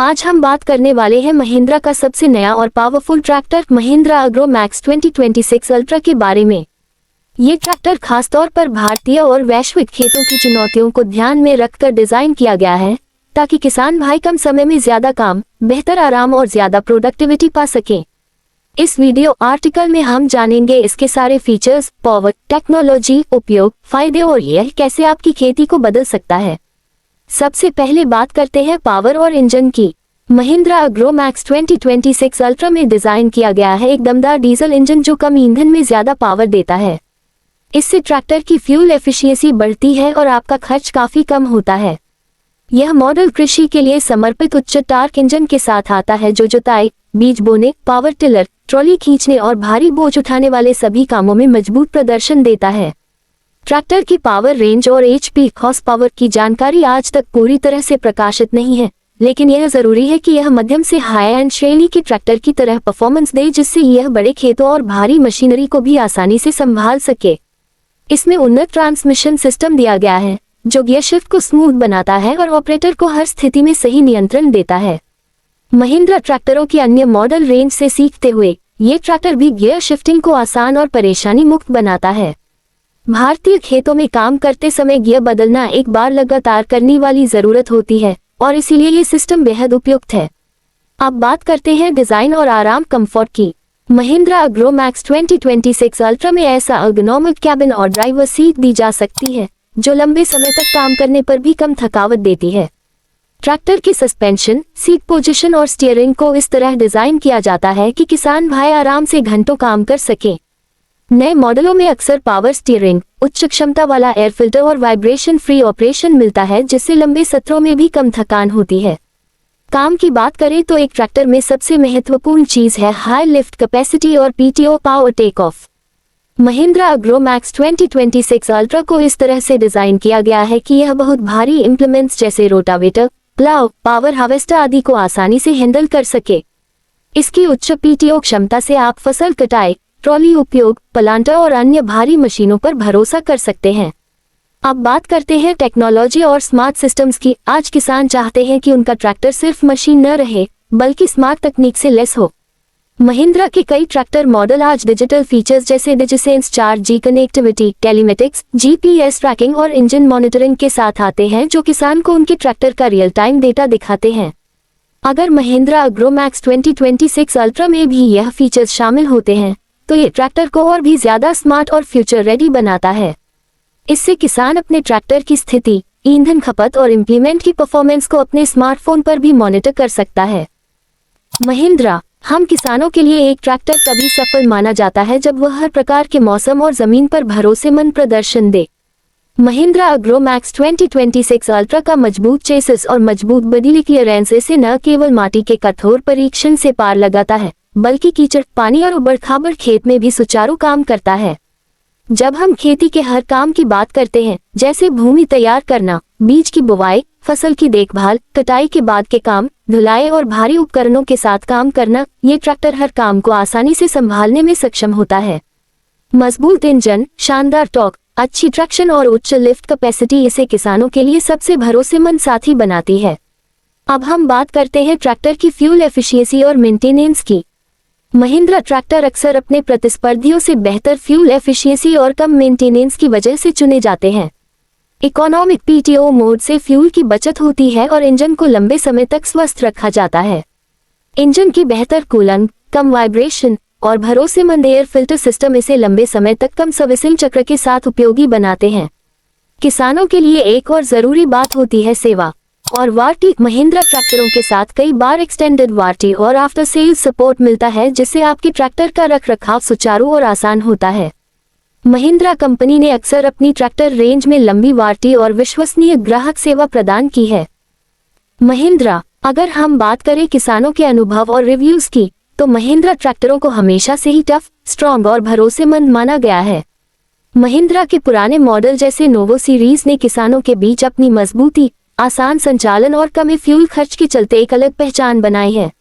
आज हम बात करने वाले हैं महिंद्रा का सबसे नया और powerful tractor Mahindra agro max 2026 ultra के बारे में। ये ट्रैक्टर खासतौर पर भारतीय और वैश्विक खेतों की चुनौतियों को ध्यान में रखकर डिजाइन किया गया है ताकि किसान भाई कम समय में ज्यादा काम, बेहतर आराम और ज्यादा प्रोडक्टिविटी पा सकें। इस वीडियो आर्टिकल में हम जानेंगे इसके सारे फीचर्स, पावर, टेक्नोलॉजी, उपयोग, फायदे और यह कैसे आपकी खेती को बदल सकता है। सबसे पहले बात करते हैं पावर और इंजन की। महिंद्रा अग्रो मैक्स 2026 अल्ट्रा में डिजाइन किया गया है एक दमदार डीजल इंजन जो कम ईंधन में ज्यादा पावर देता है। इससे ट्रैक्टर की फ्यूल एफिशिएंसी बढ़ती है और आपका खर्च काफी कम होता है। यह मॉडल कृषि के लिए समर्पित उच्च टार्क इंजन के साथ आता है जो जुताई, बीज बोने, पावर टिलर, ट्रॉली खींचने और भारी बोझ उठाने वाले सभी कामों में मजबूत प्रदर्शन देता है। ट्रैक्टर की पावर रेंज और एचपी हॉर्स पावर की जानकारी आज तक पूरी तरह से प्रकाशित नहीं है, लेकिन यह जरूरी है कि यह मध्यम से हाई एंड श्रेणी के ट्रैक्टर की तरह परफॉर्मेंस दे जिससे यह बड़े खेतों और भारी मशीनरी को भी आसानी से संभाल सके। इसमें उन्नत ट्रांसमिशन सिस्टम दिया गया है जो गियर शिफ्ट को स्मूथ बनाता है और ऑपरेटर को हर स्थिति में सही नियंत्रण देता है। महिंद्रा ट्रैक्टरों की अन्य मॉडल रेंज से सीखते हुए ये ट्रैक्टर भी गियर शिफ्टिंग को आसान और परेशानी मुक्त बनाता है। भारतीय खेतों में काम करते समय गियर बदलना एक बार लगातार करने वाली जरूरत होती है और इसीलिए ये सिस्टम बेहद उपयुक्त है। अब बात करते हैं डिजाइन और आराम कंफर्ट की। महिंद्रा अग्रो मैक्स 2026 अल्ट्रा में ऐसा अर्गोनॉमिक कैबिन और ड्राइवर सीट दी जा सकती है जो लंबे समय तक काम करने पर भी कम थकावट देती है। ट्रैक्टर की सस्पेंशन, सीट पोजीशन और स्टीयरिंग को इस तरह डिजाइन किया जाता है कि किसान भाई आराम से घंटों काम कर सकें। नए मॉडलों में अक्सर पावर स्टीयरिंग, उच्च क्षमता वाला एयर फिल्टर और वाइब्रेशन फ्री ऑपरेशन मिलता है जिससे लंबे सत्रों में भी कम थकान होती है। काम की बात करें तो एक ट्रैक्टर में सबसे महत्वपूर्ण चीज है हाई लिफ्ट कैपेसिटी और PTO power take off. Mahindra agro max 2026 ultra को इस तरह से डिजाइन किया गया है कि यह बहुत भारी इंप्लीमेंट्स जैसे रोटावेटर, प्लाव, पावर हार्वेस्टर आदि को आसानी से हैंडल कर सके। इसकी उच्च पीटीओ क्षमता से आप फसल कटाई, ट्रॉली उपयोग, प्लांटर और अन्य भारी मशीनों पर भरोसा कर सकते हैं। अब बात करते हैं टेक्नोलॉजी और स्मार्ट सिस्टम्स की। आज किसान चाहते हैं कि उनका ट्रैक्टर सिर्फ मशीन न रहे बल्कि स्मार्ट तकनीक से लैस हो। महिंद्रा के कई ट्रैक्टर मॉडल आज डिजिटल फीचर्स जैसे डिजिसेंस 4G connectivity, telematics, GPS tracking और इंजन मॉनिटरिंग के साथ आते हैं जो किसान को उनके ट्रैक्टर का रियल टाइम डेटा दिखाते हैं। अगर महिंद्रा अग्रो मैक्स 2026 अल्ट्रा में भी यह फीचर्स शामिल होते हैं तो ये ट्रैक्टर को और भी ज्यादा स्मार्ट और फ्यूचर रेडी बनाता है। इससे किसान अपने ट्रैक्टर की स्थिति, ईंधन खपत और इंप्लीमेंट की परफॉर्मेंस को अपने स्मार्टफोन पर भी मॉनिटर कर सकता है। महिंद्रा हम किसानों के लिए एक ट्रैक्टर तभी सफल माना जाता है जब वह हर प्रकार के मौसम और जमीन पर भरोसेमंद प्रदर्शन दे। महिंद्रा अग्रो मैक्स 2026 अल्ट्रा का मजबूत चेसिस और मजबूत बॉडी क्लियरेंस इसे न केवल माटी के कठोर परीक्षण से पार लगाता है बल्कि कीचड़, पानी और उबड़-खाबड़ खेत में भी सुचारू काम करता है। जब हम खेती के हर काम की बात करते हैं जैसे भूमि तैयार करना, बीज की बुवाई, फसल की देखभाल, कटाई के बाद के काम, धुलाई और भारी उपकरणों के साथ काम करना, ये ट्रैक्टर हर काम को आसानी से संभालने में सक्षम होता है। मजबूत इंजन, शानदार टॉर्क, अच्छी ट्रैक्शन और उच्च लिफ्ट कैपेसिटी इसे किसानों के लिए सबसे भरोसेमंद साथी बनाती है। अब हम बात करते हैं ट्रैक्टर की फ्यूल एफिशिएंसी और मेंटेनेंस की। महिंद्रा ट्रैक्टर अक्सर अपने प्रतिस्पर्धियों से बेहतर फ्यूल एफिशिएंसी और कम मेंटेनेंस की वजह से चुने जाते हैं। इकोनॉमिक पीटीओ मोड से फ्यूल की बचत होती है और इंजन को लंबे समय तक स्वस्थ रखा जाता है। इंजन की बेहतर कूलिंग, कम वाइब्रेशन और भरोसेमंद एयर फिल्टर सिस्टम इसे लंबे समय तक कम सर्विसिंग चक्र के साथ उपयोगी बनाते हैं। किसानों के लिए एक और जरूरी बात होती है सेवा और वारंटी। महिंद्रा ट्रैक्टरों के साथ कई बार एक्सटेंडेड वारंटी और आफ्टर सेल सपोर्ट मिलता है जिससे आपके ट्रैक्टर का रखरखाव सुचारू और आसान होता है। महिंद्रा कंपनी ने अक्सर अपनी ट्रैक्टर रेंज में लंबी वारंटी और विश्वसनीय ग्राहक सेवा प्रदान की है। महिंद्रा अगर हम बात करें किसानों के अनुभव और रिव्यूज की तो महिंद्रा ट्रैक्टरों को हमेशा से ही टफ, स्ट्रॉन्ग और भरोसेमंद माना गया है। महिंद्रा के पुराने मॉडल जैसे नोवो सीरीज ने किसानों के बीच अपनी मजबूती, आसान संचालन और कम फ्यूल खर्च के चलते एक अलग पहचान बनाई है।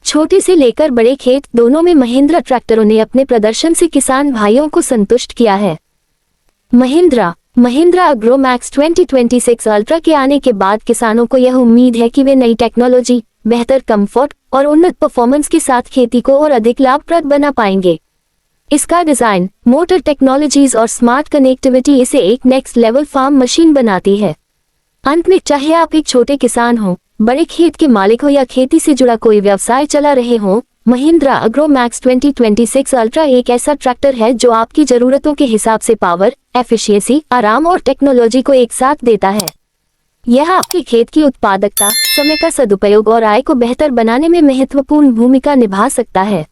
छोटे से लेकर बड़े खेत दोनों में महिंद्रा ट्रैक्टरों ने अपने प्रदर्शन से किसान भाइयों को संतुष्ट किया है। महिंद्रा अग्रो मैक्स 2026 अल्ट्रा के आने के बाद किसानों को यह उम्मीद है कि वे नई टेक्नोलॉजी, बेहतर कंफर्ट और उन्नत परफॉर्मेंस के साथ खेती को और अधिक लाभप्रद बना पाएंगे। इसका डिजाइन, मोटर टेक्नोलॉजीज और स्मार्ट कनेक्टिविटी इसे एक नेक्स्ट लेवल फार्म मशीन बनाती है। अंत में, चाहे आप एक छोटे किसान हो, बड़े खेत के मालिक हो या खेती से जुड़ा कोई व्यवसाय चला रहे हो, महिंद्रा अग्रो मैक्स 2026 अल्ट्रा एक ऐसा ट्रैक्टर है जो आपकी जरूरतों के हिसाब से पावर, एफिशिएंसी, आराम और टेक्नोलॉजी को एक साथ देता है। यह आपके खेत की उत्पादकता, समय का सदुपयोग और आय को बेहतर बनाने में महत्वपूर्ण भूमिका निभा सकता है।